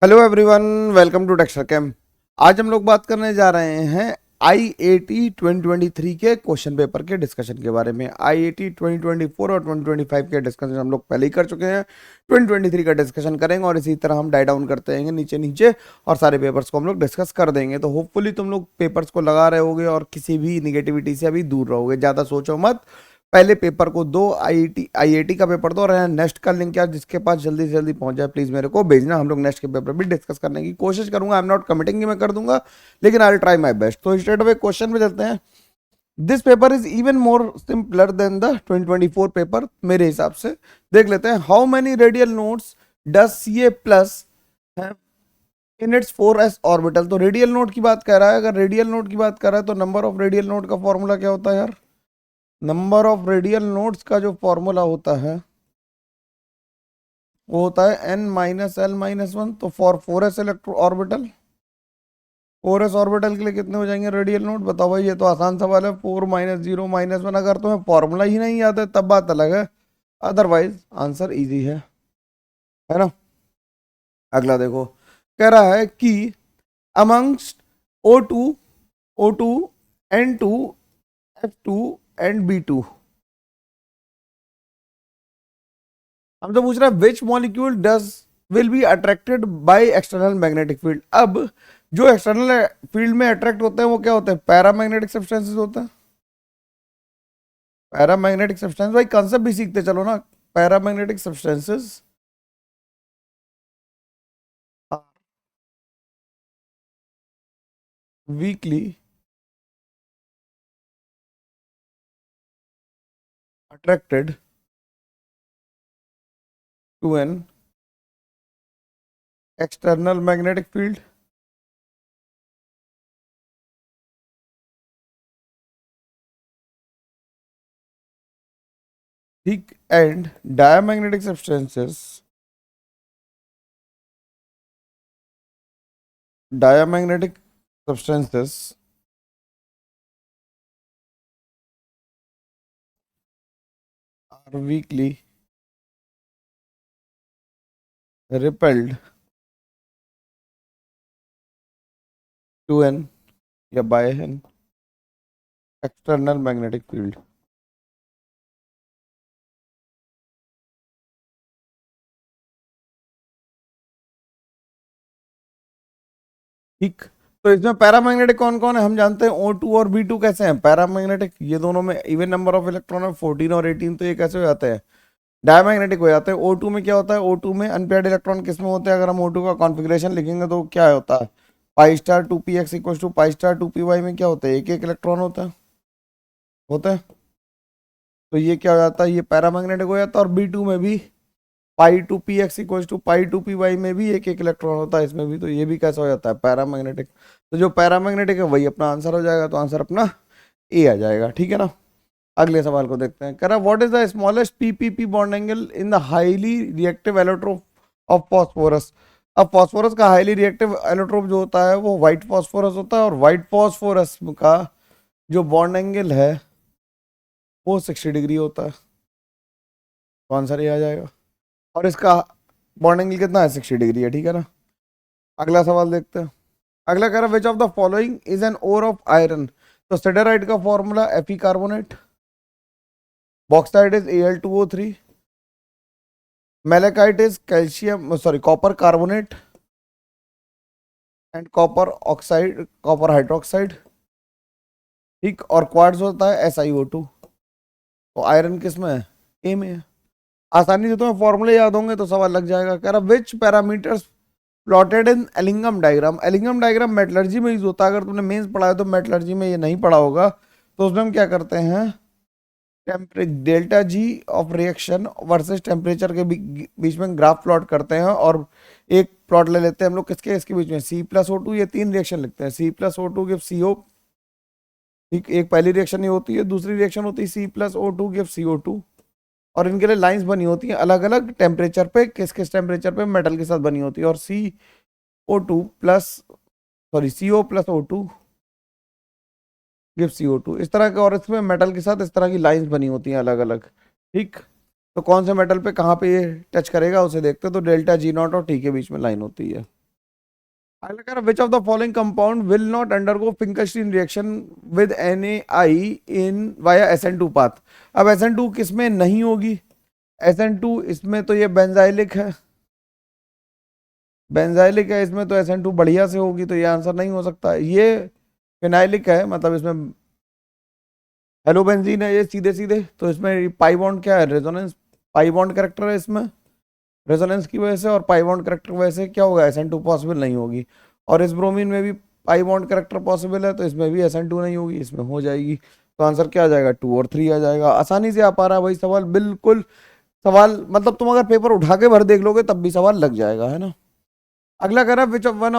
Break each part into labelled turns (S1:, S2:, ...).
S1: Hello everyone, welcome to Texture Cam. आज हम लोग बात करने जा रहे हैं आईआईटी 2023 के क्वेश्चन पेपर के डिस्कशन के बारे में। आईआईटी 2024 और 2025 के डिस्कशन हम लोग पहले ही कर चुके हैं। 2023 का डिस्कशन करेंगे और इसी तरह हम डाई डाउन करते रहेंगे नीचे नीचे और सारे पेपर्स को हम लोग डिस्कस कर देंगे। तो होपफुली तुम लोग पेपर्स को लगा रहे होगे और किसी भी निगेटिविटी से अभी दूर रहोगे। ज़्यादा सोचो मत, पहले पेपर को दो, आईआईटी का पेपर दो और नेक्स्ट का लिंक यार जिसके पास जल्दी से जल्दी पहुंच जाए प्लीज मेरे को भेजना। हम लोग नेक्स्ट के पेपर भी डिस्कस करने की कोशिश करूंगा। आई एम नॉट कमिटिंग कि मैं कर दूंगा, लेकिन I will try my best. तो स्ट्रेट अवे क्वेश्चन पे चलते हैं। This paper is even more simpler than the 2024 paper मेरे हिसाब से। देख लेते हैं। How many radial nodes does Ca plus in its 4s orbital. तो रेडियल नोड की बात कर रहा है। अगर रेडियल नोड की बात कर रहा है तो नंबर ऑफ रेडियल नोड का फॉर्मूला क्या होता है यार? नंबर ऑफ रेडियल नोड्स का जो फॉर्मूला होता है वो होता है n-l-1। तो for 4s electro orbital, 4s orbital के लिए कितने हो जाएंगे रेडियल नोड? बताओ भाई, ये तो आसान सवाल है। 4-0-1। अगर तुम्हें फॉर्मूला ही नहीं आता है तब बात अलग है, अदरवाइज आंसर इजी है ना। अगला देखो, कह रहा है कि amongst O2, O2, N2, F2 and B2, हमसे पूछ रहा है which molecule does will be attracted by external magnetic field. अब जो एक्सटर्नल फील्ड में अट्रैक्ट होते हैं वो क्या होते हैं? पैरामैग्नेटिक सब्सटेंसेस होते हैं। पैरामैग्नेटिक सब्सटेंस, भाई कंसेप्ट भी सीखते चलो ना। Paramagnetic substances weakly attracted to an external magnetic field. ठीक, and diamagnetic substances, diamagnetic substances are weakly repelled to an या by an external magnetic field. ठीक, तो इसमें पैरामैग्नेटिक कौन कौन है हम जानते हैं। O2 और B2 कैसे हैं? पैरामैग्नेटिक, ये दोनों में इवन नंबर ऑफ इलेक्ट्रॉन है 14 और 18, तो ये कैसे हो जाते हैं? डायमैग्नेटिक हो जाते हैं। O2 में क्या होता है? O2 में अनपेयर्ड इलेक्ट्रॉन किस में होते हैं? अगर हम O2 का कॉन्फ़िगरेशन लिखेंगे तो क्या होता है? Pi star 2px equal to pi star 2py में क्या होता है? एक एक इलेक्ट्रॉन होता है। तो ये क्या हो जाता है? ये पैरामैग्नेटिक हो जाता है। और B2 में भी पाई 2px equal to pi 2py में भी एक एक इलेक्ट्रॉन होता है इसमें भी। तो ये भी कैसा हो जाता है? पैरामैग्नेटिक। तो जो पैरामैग्नेटिक है वही अपना आंसर हो जाएगा। तो आंसर अपना ए आ जाएगा। ठीक है ना। अगले सवाल को देखते हैं। कह रहा what is the smallest PPP bond angle in the highly reactive allotrope of phosphorus. अब फॉस्फोरस का हाईली रिएक्टिव एलोट्रोप जो होता है वो व्हाइट फॉस्फोरस होता है, और व्हाइट फॉस्फोरस का जो बॉन्ड एंगल है वो 60 डिग्री होता है। तो आंसर ये आ जाएगा। और इसका बॉन्ड एंगल कितना है? 60 डिग्री है। ठीक है ना। अगला सवाल देखते हैं। अगला कह रहा which of the following is an ore of iron. तो सिडेराइट का formula Fe carbonate, bauxite is Al2O3, malachite is calcium sorry copper carbonate and copper oxide, copper hydroxide. ठीक, और क्वार्ट्ज होता है SiO2। तो आयरन किस में है? ए में है। आसानी से तुम्हें फॉर्मूले याद होंगे तो सवाल लग जाएगा। कह रहा which parameters plotted in Ellingham diagram. Ellingham diagram metallurgy में यूज होता है। अगर तुमने मेंस पढ़ा है तो मेटलर्जी में ये नहीं पढ़ा होगा। तो उसमें हम क्या करते हैं? Delta G of reaction versus temperature के बीच में ग्राफ प्लॉट करते हैं, और एक प्लॉट ले लेते हैं हम लोग किसके इसके बीच में, C+O2। ये तीन रिएक्शन लिखते हैं। C+O2 give CO। ठीक, एक पहली रिएक्शन ये होती है। दूसरी रिएक्शन होती है C+O2 गिव CO2। और इनके लिए लाइंस बनी होती हैं अलग अलग टेम्परेचर पे, किस किस टेम्परेचर पे मेटल के साथ बनी होती है। और CO+O2 गिव CO2 इस तरह के। और इसमें मेटल के साथ इस तरह की लाइंस बनी होती हैं अलग अलग। ठीक, तो कौन से मेटल पे कहाँ पे ये टच करेगा उसे देखते हैं। तो डेल्टा G0 और T के बीच में लाइन होती है। अगला कह रहा which of the following compound will not undergo Finkelstein reaction with NaI in via SN2 पाथ। अब SN2 किसमें नहीं होगी? SN2 इसमें तो ये बेंजाइलिक है, बेंजाइलिक है इसमें, तो SN2 बढ़िया से होगी, तो ये आंसर नहीं हो सकता। ये फिनाइलिक है, मतलब इसमें हेलो बेंजीन है ये सीधे सीधे, तो इसमें पाई बॉन्ड क्या है? रेजोनेंस पाई बॉन्ड करेक्टर है इसमें, रेजोनेंस की वजह से, और पाई बॉन्ड करेक्टर की वजह से क्या होगा? SN2 पॉसिबल नहीं होगी। और इस ब्रोमीन में भी पाई बॉन्ड करेक्टर पॉसिबल है, तो इसमें भी SN2 नहीं होगी, इसमें हो जाएगी। तो आंसर क्या आ जाएगा? 2 और 3 आ जाएगा। आसानी से आ पा रहा है भाई सवाल, बिल्कुल। सवाल मतलब तुम अगर पेपर उठा के भर देख लोगे तब भी सवाल लग जाएगा, है ना। अगला कह रहा है which one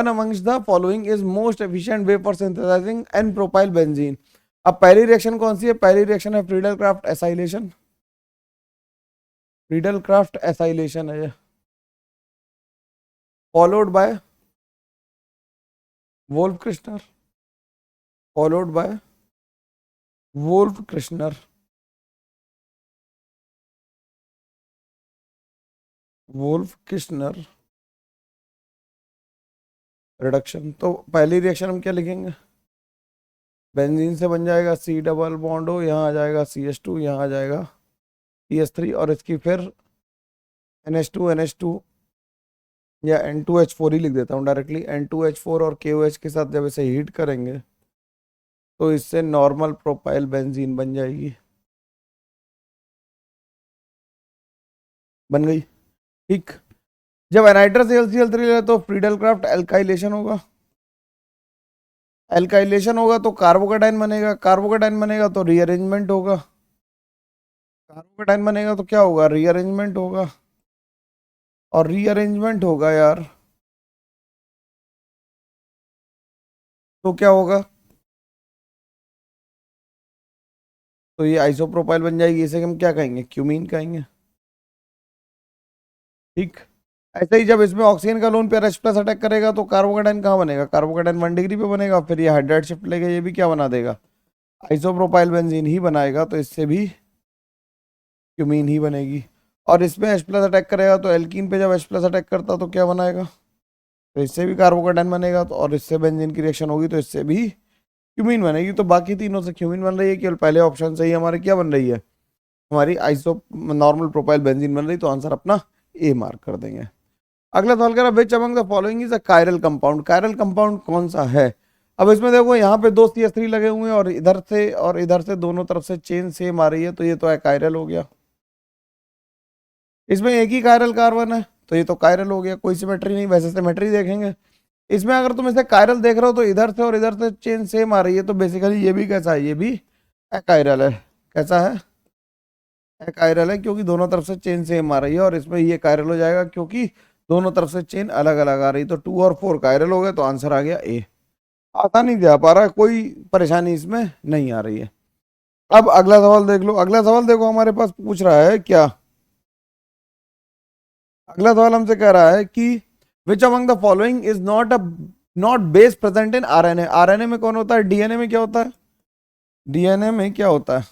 S1: amongst the following is most efficient way for synthesising n propyl benzene. अब पहली रिएक्शन कौन सी है? पहली रिएक्शन है Friedel Crafts acylation, Friedel Crafts acylation है ये, followed by Wolff Kishner, followed by Wolff Kishner, Wolff Kishner reduction. तो पहली रिएक्शन हम क्या लिखेंगे? बेंजीन से बन जाएगा C डबल बॉन्ड हो, यहाँ आ जाएगा CH2, यहाँ आ जाएगा CH3, और इसकी फिर NH2 या N2H4 ही लिख देता हूँ डायरेक्टली। N2H4 और KOH के साथ जब इसे हीट करेंगे तो इससे नॉर्मल प्रोपाइल बेंजीन बन जाएगी। बन गई, ठीक। जब एनाइड्रस AlCl3 ले तो फ्रीडल क्राफ्ट एल्काइलेशन होगा, एल्काइलेशन होगा तो कार्बोकेटाइन बनेगा, कार्बोकेटाइन बनेगा तो रीअरेंजमेंट होगा, कार्बोकेटाइन बनेगा तो क्या होगा? रीअरेंजमेंट होगा, और रीअरेंजमेंट होगा यार तो क्या होगा? तो ये आइसोप्रोपाइल बन जाएगी, इसे हम क्या कहेंगे? क्यूमीन कहेंगे, ठीक। ऐसे ही जब इसमें ऑक्सीजन का lone pair H plus attack करेगा तो कार्बोकेटाइन कहाँ बनेगा? कार्बोकेटाइन 1 डिग्री पे बनेगा, फिर ये हाइड्राइड शिफ्ट लेगा, ये भी क्या बना देगा? आइसोप्रोपाइल बेंजीन ही बनाएगा, तो इससे भी क्यूमीन ही बनेगी। और इसमें H प्लस अटैक करेगा तो एल्कीन पे जब H प्लस अटैक करता तो क्या बनाएगा? तो इससे भी कार्बोकेटाइन बनेगा, तो और इससे बेंजीन की रिएक्शन होगी तो इससे भी क्यूमीन बनेगी। तो बाकी तीनों से क्यूमीन बन रही है, केवल पहले ऑप्शन से ही हमारी क्या बन रही है? हमारी आइसो नॉर्मल प्रोपाइल बेंजीन बन रही, तो आंसर अपना A मार्क कर देंगे। अगला सवाल कह रहा which among the following is a chiral compound. Chiral compound कौन सा है? अब इसमें देखो यहाँ पे दो CH3 लगे हुए हैं, और इधर से दोनों तरफ से चेन सेम आ रही है, तो ये तो है कायरल हो गया। इसमें एक ही कायरल कार्बन है, तो ये तो कायरल हो गया, कोई सिमेट्री नहीं। वैसे सिमेट्री देखेंगे इसमें, अगर तुम इसे कायरल देख रहे हो तो इधर से और इधर से चेन सेम आ रही है, तो बेसिकली ये भी कैसा है? ये भी कायरल है। कैसा है? कायरल है, क्योंकि दोनों तरफ से चेन सेम आ रही है, और इसमें ये कायरल हो जाएगा क्योंकि दोनों तरफ से चेन अलग अलग आ रही। तो 2 और 4 कायरल हो गए, तो आंसर आ गया A। आसानी से आ पा रहा है, कोई परेशानी इसमें नहीं आ रही है। अब अगला सवाल देख लो। अगला सवाल देखो हमारे पास पूछ रहा है क्या? अगला सवाल हमसे कह रहा है कि which among the following is not base present in RNA। RNA में कौन होता है? DNA में क्या होता है? DNA में क्या होता है?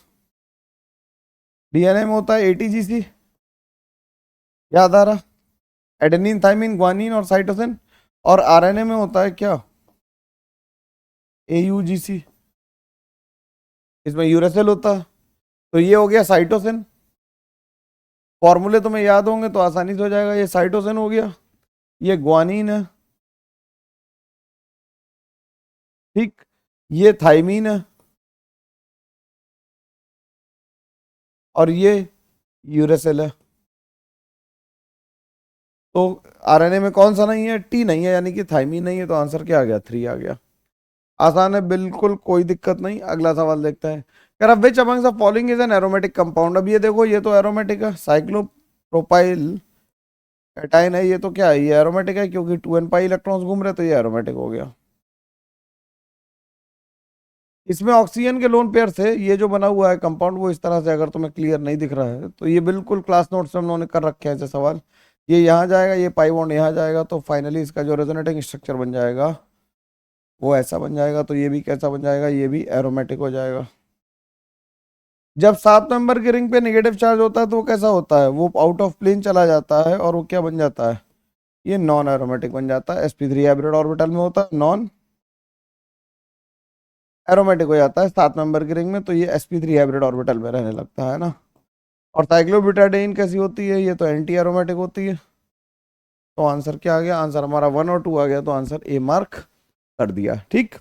S1: DNA में होता है ATGC, याद आ रहा? एडेनिन, थाइमिन, ग्वानिन और साइटोसिन। और RNA में होता है क्या? AUGC, इसमें यूरेसिल होता है। तो ये हो गया साइटोसिन। फॉर्मूले तुम्हें याद होंगे तो आसानी से हो जाएगा। ये साइटोसिन हो गया, ये ग्वानिन है, ठीक। ये थाइमीन है, और ये यूरेसिल है। तो RNA में कौन सा नहीं है? T नहीं है, यानी कि थाइमीन नहीं है, तो आंसर क्या आ गया? 3 आ गया। आसान है बिल्कुल, कोई दिक्कत नहीं। अगला सवाल देखते हैं। यार which among the following is an aromatic compound. अब ये देखो, ये तो एरोमेटिक है, साइक्लोप्रोपाइल एटाइन है, ये तो क्या है? ये एरोमेटिक है, क्योंकि 2n पाई इलेक्ट्रॉन्स घूम रहे, तो ये एरोमेटिक हो गया। इसमें ऑक्सीजन के लोन पेयर से ये जो बना हुआ है कंपाउंड, वो इस तरह से, अगर तुम्हें क्लियर नहीं दिख रहा है तो ये बिल्कुल क्लास नोट्स में हम लोगों ने कर रखे हैं ऐसे सवाल। ये यहाँ जाएगा, ये पाई बॉन्ड यहाँ जाएगा, तो फाइनली इसका जो रेजोनेटिंग स्ट्रक्चर बन जाएगा वो ऐसा बन जाएगा। तो ये भी कैसा बन जाएगा? ये भी एरोमेटिक हो जाएगा। जब 7 नंबर के रिंग पे नेगेटिव चार्ज होता है तो वो कैसा होता है? वो आउट ऑफ प्लेन चला जाता है, और वो क्या बन जाता है? ये नॉन एरोमेटिक बन जाता है, sp3 हाइब्रिड ऑर्बिटल में होता है, नॉन एरोमेटिक हो जाता है 7 नंबर की रिंग में, तो ये sp3 हाइब्रिड ऑर्बिटल में रहने लगता है ना। और साइक्लोब्यूटाडीन कैसी होती है, ये तो एंटी एरोमेटिक होती है। तो आंसर क्या आ गया, आंसर हमारा 1 और 2 आ गया, तो आंसर ए मार्क कर दिया। ठीक,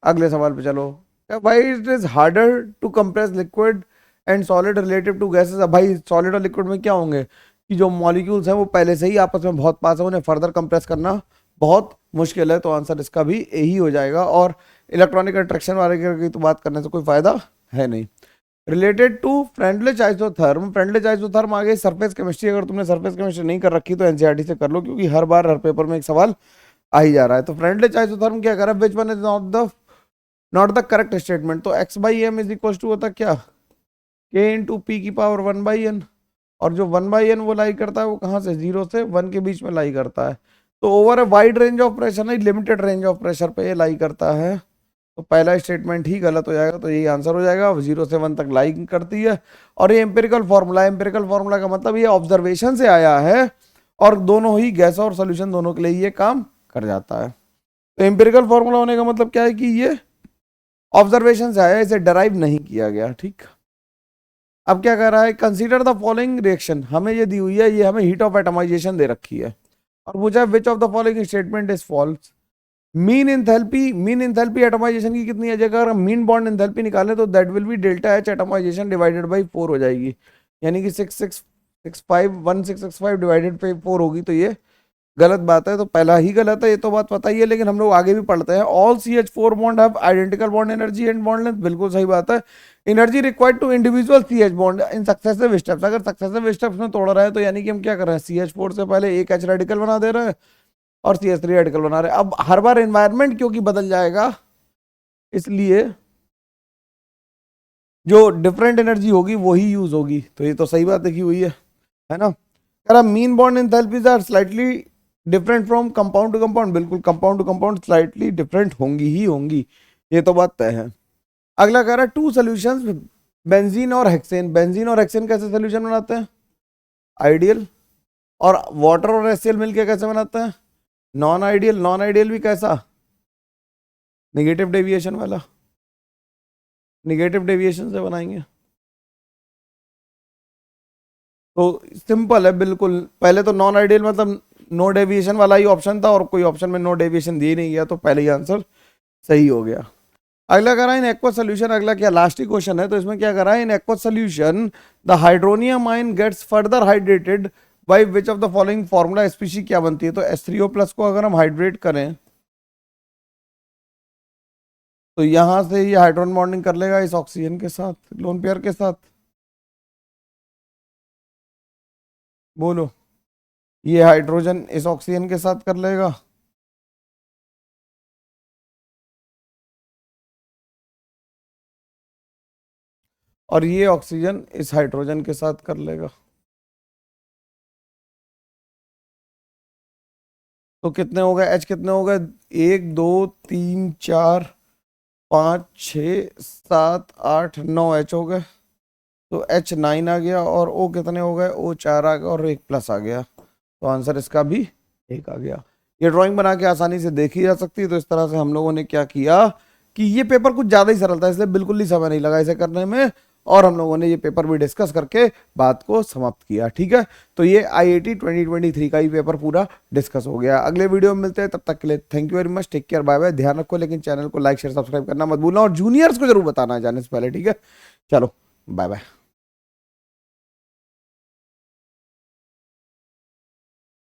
S1: अगले सवाल पे चलो। भाई it is harder to compress liquid and solid relative to gases. अब भाई सॉलिड और लिक्विड में क्या होंगे कि जो मॉलिक्यूल्स हैं वो पहले से ही आपस में बहुत पास है, उन्हें फर्दर कंप्रेस करना बहुत मुश्किल है, तो आंसर इसका भी ए ही हो जाएगा। और इलेक्ट्रॉनिक अट्रैक्शन वाले की तो बात करने से कोई फायदा है नहीं। Related to Freundlich isotherm, Freundlich isotherm आ गई सरफेस केमिस्ट्री। अगर तुमने सरफेस केमिस्ट्री नहीं कर रखी तो एनसीईआरटी से कर लो, क्योंकि हर बार हर पेपर में एक सवाल आ ही जा रहा है। तो फ्रेंडलिच आइसोथर्म क्या कर रहा है, which one is not the correct statement. तो x by m is equal to होता क्या, के इंटू पी की पावर 1/n, और जो 1/n वो लाई करता है वो कहाँ से, 0 से 1 के बीच में लाई करता है। तो over a wide range of pressure, नहीं लिमिटेड रेंज ऑफ प्रेशर पे ये लाई करता है। तो पहला स्टेटमेंट ही गलत हो जाएगा, तो यही आंसर हो जाएगा, 0 से 1 तक लाई करती है। और ये एम्पिरिकल फॉर्मूला, एम्पिरिकल फॉर्मूला का मतलब ये ऑब्जर्वेशन से आया है, और दोनों ही गैस और सोल्यूशन दोनों के लिए ये काम कर जाता है। तो एम्पिरिकल फॉर्मूला होने का मतलब क्या है कि ये ऑब्जर्वेशन से आया, इसे डराइव नहीं किया गया। ठीक, अब क्या कर रहा है, कंसीडर द फॉलोइंग रिएक्शन, हमें ये दी हुई है, ये हमें हीट ऑफ एटमाइजेशन दे रखी है, और पूछा है which of the following statement is false. Mean enthalpy atomisation की कितनी है, अगर हम मीन बॉन्ड इंथैल्पी निकालें तो that will be delta H atomisation divided by 4 हो जाएगी, यानी कि 1665 डिवाइडेड बाई 4 होगी। तो ये गलत बात है, तो पहला ही गलत है, ये तो बात पता ही है, लेकिन हम लोग आगे भी पढ़ते हैं। All CH4 bond have identical bond energy and bond length, बिल्कुल सही बात है। Energy required to individual CH bond in successive steps, अगर सक्सेसिव स्टेप्स में तोड़ रहा है तो यानी कि हम क्या कर रहे हैं, CH4 से पहले एक H रेडिकल बना दे रहे हैं और CH3 रेडिकल बना रहे हैं। अब हर बार एनवायरनमेंट क्योंकि बदल जाएगा, इसलिए जो डिफरेंट एनर्जी होगी वही यूज होगी, तो ये तो सही बात देखी हुई है ना। अगर mean bond enthalpies are slightly different from compound to compound, बिल्कुल compound to compound slightly different होंगी ही होंगी, ये तो बात तय है। अगला कह रहा है टू सॉल्यूशंस बेंजीन और हेक्सेन, बेंजीन और हेक्सेन कैसे सॉल्यूशन बनाते हैं, आइडियल, और वाटर और HCl मिलके कैसे बनाते हैं, नॉन आइडियल। नॉन आइडियल भी कैसा, नेगेटिव डेविएशन वाला, नेगेटिव डेविएशन से बनाएंगे। तो सिंपल है बिल्कुल, पहले तो नॉन आइडियल मतलब नो डेविएशन वाला ही ऑप्शन था, और कोई ऑप्शन में नो डेविएशन दिए नहीं गया, तो पहले ही आंसर सही हो गया। अगला करा इन एक्वस सोल्यूशन, अगला क्या लास्ट ही क्वेश्चन है, तो इसमें क्या करा है, in aqueous solution the hydronium ion gets further hydrated by which of the following formula, species क्या बनती है। तो H3O+ को अगर हम हाइड्रेट करें तो यहां से ये हाइड्रोजन बॉन्डिंग कर लेगा इस ऑक्सीजन के साथ, लोन पेयर के साथ, बोलो, ये हाइड्रोजन इस ऑक्सीजन के साथ कर लेगा, और ये ऑक्सीजन इस हाइड्रोजन के साथ कर लेगा। तो कितने हो गए, H कितने हो गए, 1 2 3 4 5 6 7 8 9 H हो गए, तो H9 आ गया, और O कितने हो गए, O4 आ गया, और एक प्लस आ गया, तो आंसर इसका भी 1 आ गया। ये ड्राइंग बना के आसानी से देखी जा सकती है। तो इस तरह से हम लोगों ने क्या किया कि ये पेपर कुछ ज़्यादा ही सरल था, इसलिए बिल्कुल ही समय नहीं लगा इसे करने में, और हम लोगों ने ये पेपर भी डिस्कस करके बात को समाप्त किया। ठीक है, तो ये IIT 2023 का ही पेपर पूरा डिस्कस हो गया। अगले वीडियो में मिलते हैं, तब तक के लिए thank you very much, take care, bye bye, ध्यान रखो, लेकिन चैनल को लाइक शेयर सब्सक्राइब करना मत भूलना, और जूनियर्स को जरूर बताना जाने से पहले। ठीक है, चलो बाय बाय।